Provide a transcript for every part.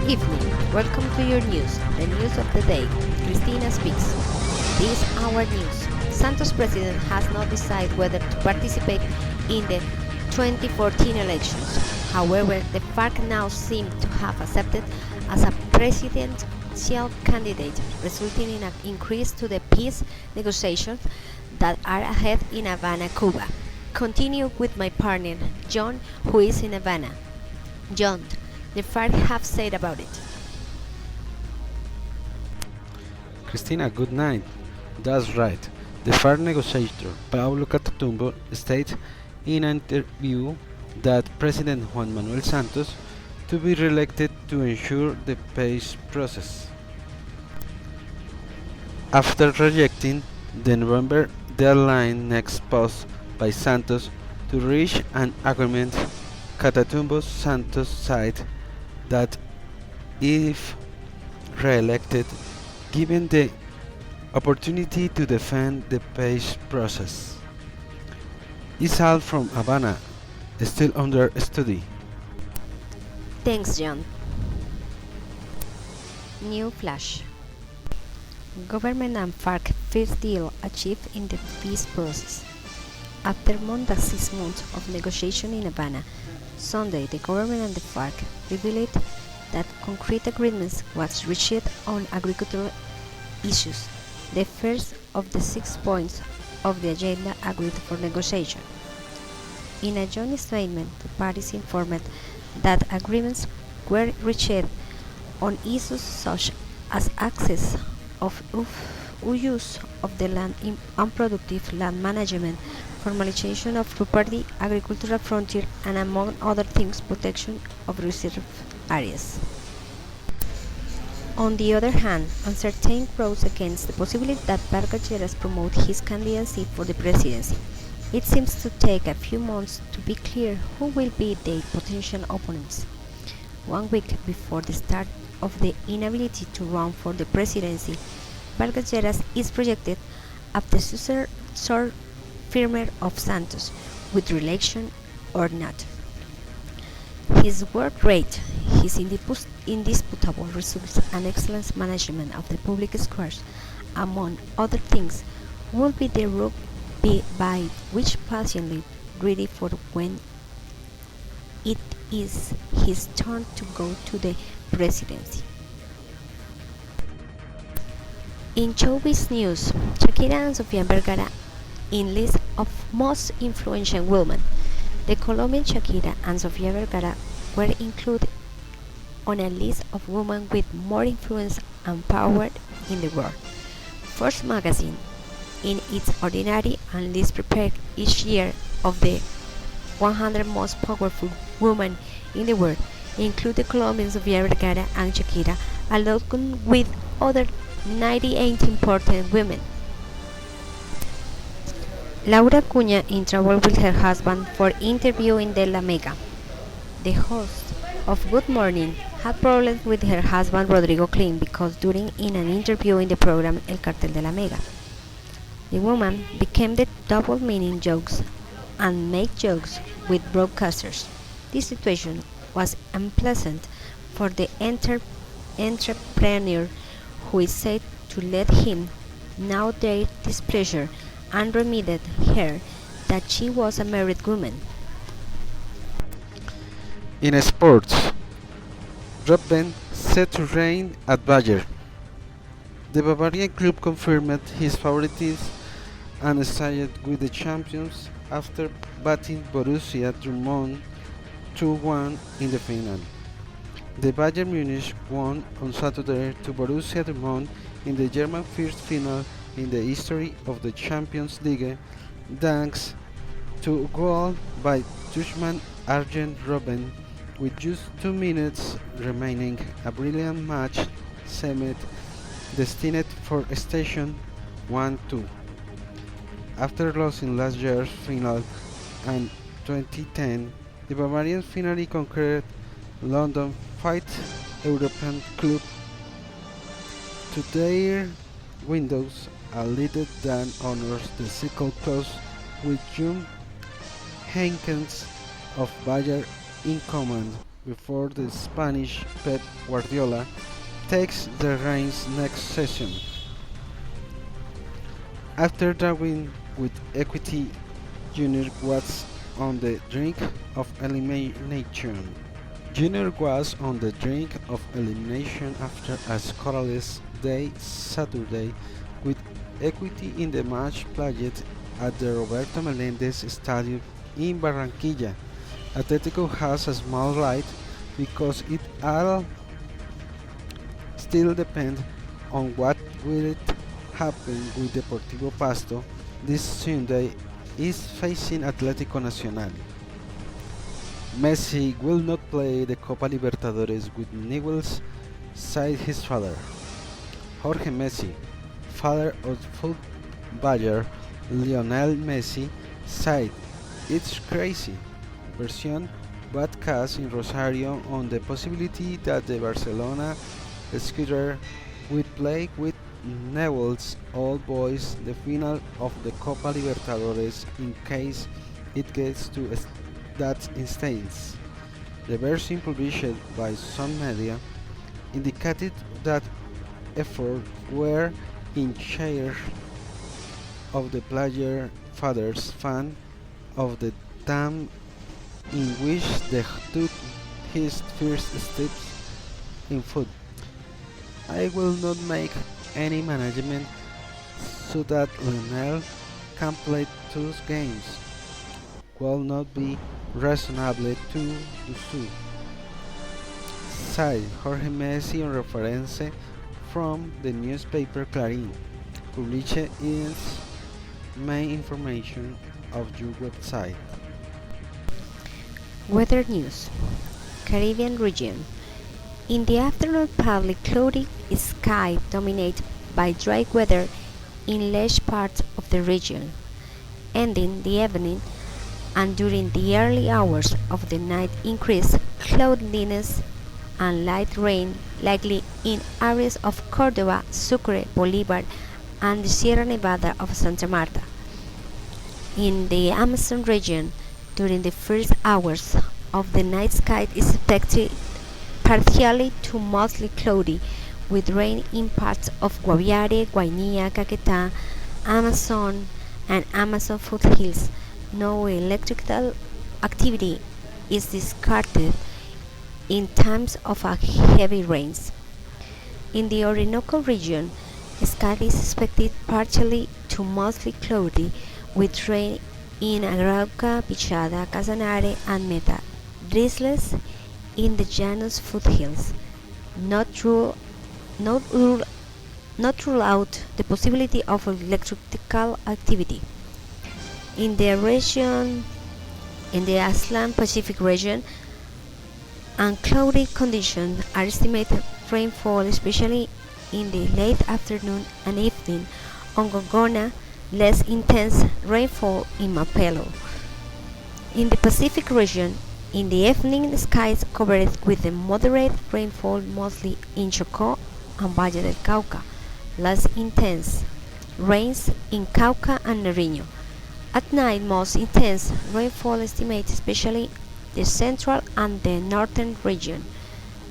evening. Welcome to your news, the news of the day. Cristina speaks. This our news. Santos president has not decided whether to participate in the 2014 elections. However, the FARC now seem to have accepted as a presidential candidate, resulting in an increase to the peace negotiations that are ahead in Havana, Cuba. Continue with my partner, John, who is in Havana. John, the FARC have said about it. Cristina, good night. That's right. The FARC negotiator Paulo Catatumbo stated in an interview that President Juan Manuel Santos to be re-elected to ensure the peace process. After rejecting the November deadline next posed by Santos to reach an agreement, Catatumbo Santos said that if re-elected, given the opportunity to defend the peace process. Is all from Havana, still under study. Thanks, John. New flash. Government and FARC first deal achieved in the peace process. After more than 6 months of negotiation in Havana, Sunday the government and the FARC revealed that concrete agreements was reached on agricultural issues, the first of the 6 points of the agenda agreed for negotiation. In a joint statement, the parties informed that agreements were reached on issues such as access of use of the land in unproductive land management, formalization of property, agricultural frontier, and among other things, protection of reserve areas. On the other hand, uncertainty grows against the possibility that Vargas Lleras promote his candidacy for the presidency. It seems to take a few months to be clear who will be their potential opponents. 1 week before the start of the inability to run for the presidency, Vargas Lleras is projected as the successor firmer of Santos, with re-election or not. His work rate, his indisputable results, and excellent management of the public squares, among other things, will be the route by which patiently ready for when it is his turn to go to the presidency. In showbiz news, Shakira and Sofia Vergara in list of most influential women. The Colombian Shakira and Sofia Vergara were included on a list of women with more influence and power in the world. Forbes magazine, in its ordinary and list prepared each year of the 100 most powerful women in the world, include the Colombian Sofia Vergara and Shakira, along with other 98 important women. Laura Cunha in trouble with her husband for interviewing the La Mega. The host of Good Morning had problems with her husband Rodrigo Klein because during in an interview in the program El Cartel de la Mega, the woman became the double meaning jokes and made jokes with broadcasters. This situation was unpleasant for the entrepreneur, who is said to let him know their displeasure and reminded her that she was a married woman. In sports, Robben set to reign at Bayern. The Bavarian club confirmed his favoritism and stayed with the champions after batting Borussia Dortmund 2-1 in the final. The Bayern Munich won on Saturday to Borussia Dortmund in the German first final in the history of the Champions League, thanks to a goal by Dutchman Arjen Robben with just 2 minutes remaining. A brilliant match seemed destined for station 1-2. After losing last year's final and 2010, the Bavarians finally conquered London fifth European club to their windows. A leader that honors the cycle close with Jim Heynckes of Bayer in command. before the Spanish Pep Guardiola takes the reins next session. After Darwin with Equity, Junior was on the brink of elimination. Junior was on the brink of elimination after a scoreless day Saturday with Equity in the match played at the Roberto Melendez Stadium in Barranquilla. Atletico has a small light because it all still depends on what will happen with Deportivo Pasto this Sunday is facing Atlético Nacional. Messi will not play the Copa Libertadores with Newell's side his father. Jorge Messi, father of footballer Lionel Messi, said it's crazy version broadcast in Rosario on the possibility that the Barcelona squad will play with Newell's Old Boys the final of the Copa Libertadores in case it gets to that instance. The version published by some media indicated that efforts were in share of the player father's fan of the team in which they took his first steps in football. I will not make any management so that Lionel can play two games. Will not be reasonable to do so, said Jorge Messi in reference from the newspaper Clarín, published its main information of your website. Weather news. Caribbean region. In the afternoon, partly cloudy sky dominated by dry weather in large parts of the region, ending the evening and during the early hours of the night increased cloudiness and light rain likely in areas of Córdoba, Sucre, Bolívar, and the Sierra Nevada of Santa Marta. In the Amazon region, during the first hours of the night, sky is expected partially to mostly cloudy, with rain in parts of Guaviare, Guainía, Caquetá, Amazon, and Amazon foothills. No electrical activity is discarded in times of heavy rains. In the Orinoco region, sky is expected partially to mostly cloudy, with rain in Arauca, Pichada, Casanare, and Meta. Drizzles in the Llanos foothills. Not rule out the possibility of electrical activity. In the Aslan Pacific region, and cloudy conditions are estimated rainfall, especially in the late afternoon and evening on Gorgona, less intense rainfall in Mapelo. In the Pacific region, in the evening, skies covered with a moderate rainfall mostly in Chocó and Valle del Cauca, less intense rains in Cauca and Nariño. At night, most intense rainfall estimated especially the central and the northern region.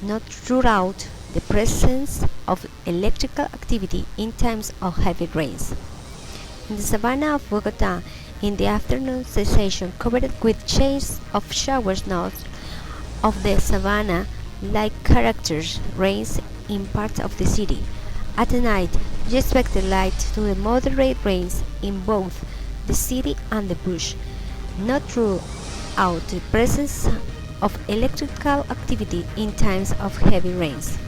Not rule out the presence of electrical activity in times of heavy rains. In the savanna of Bogota, in the afternoon, cessation covered with chains of showers north of the savanna like characters rains in parts of the city. At night, you expect light to the moderate rains in both the city and the bush. Not rule out the presence of electrical activity in times of heavy rains.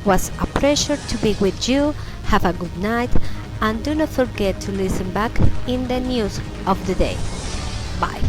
Was a pleasure to be with you. Have a good night, and do not forget to listen back in the news of the day. Bye.